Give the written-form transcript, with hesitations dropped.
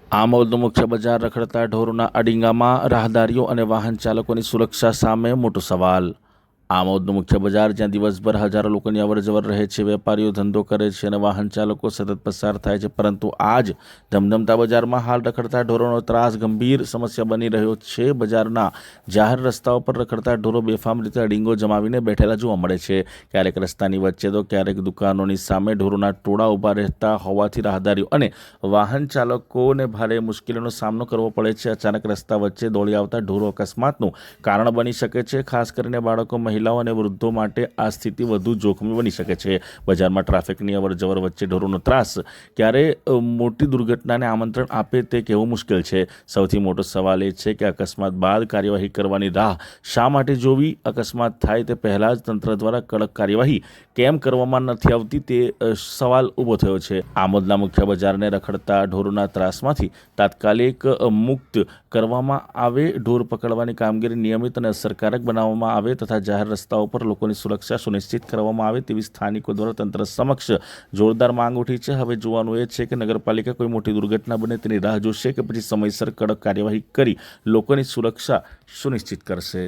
આમોદનું મુખ્ય બજાર રખડતા ઢોરોના અડીંગામાં રાહદારીઓ અને વાહન ચાલકોની સુરક્ષા સામે મોટો સવાલ। આમોદનું મુખ્ય બજાર જ્યાં દિવસભર હજારો લોકોની અવરજવર રહે છે, વેપારીઓ ધંધો કરે છે અને વાહન ચાલકો સતત પસાર થાય છે, પરંતુ આજ ધમધમતા બજારમાં હાલ રખડતા ઢોરોનો ત્રાસ ગંભીર સમસ્યા બની રહ્યો છે। બજારના જાહેર રસ્તાઓ પર રખડતા ઢોરો બેફામ રીતે અડીંગો જમાવીને બેઠેલા જોવા મળે છે। ક્યારેક રસ્તાની વચ્ચે તો ક્યારેક દુકાનોની સામે ઢોરોના ટોળા ઊભા રહેતા હોવાથી રાહદારીઓ અને વાહન ચાલકોને ભારે મુશ્કેલીનો સામનો કરવો પડે છે। અચાનક રસ્તા વચ્ચે દોડી આવતા ઢોરો અકસ્માતનું કારણ બની શકે છે, ખાસ કરીને બાળકો, મહિલાઓ અને વૃદ્ધો માટે આ સ્થિતિ વધુ જોખમી બની શકે છે। બજારમાં ટ્રાફિકની અવરજવર વચ્ચે ઢોરોનો ત્રાસ ક્યારે મોટી દુર્ઘટનાને આમંત્રણ આપે તે કહેવું મુશ્કેલ છે। સૌથી મોટો સવાલ એ છે કે અકસ્માત બાદ કાર્યવાહી કરવાની રાહ શા માટે જોવી? અકસ્માત થાય તે પહેલાં જ તંત્ર દ્વારા કડક કાર્યવાહી કેમ કરવામાં નથી આવતી તે સવાલ ઊભો થયો છે। આમોદના મુખ્ય બજારને રખડતા ઢોરોના ત્રાસમાંથી તાત્કાલિક મુક્ત કરવામાં આવે, ઢોર પકડવાની કામગીરી નિયમિત અને અસરકારક બનાવવામાં આવે તથા જાહેર રસ્તાઓ પર લોકોની સુરક્ષા સુનિશ્ચિત કરવામાં આવે તેવી સ્થાનિકો દ્વારા તંત્ર સમક્ષ જોરદાર માંગ ઉઠી છે। હવે જોવાનું એ છે કે નગરપાલિકા કોઈ મોટી દુર્ઘટના બને તેની રાહ જોશે કે પછી સમયસર કડક કાર્યવાહી કરી લોકોની સુરક્ષા સુનિશ્ચિત કરશે।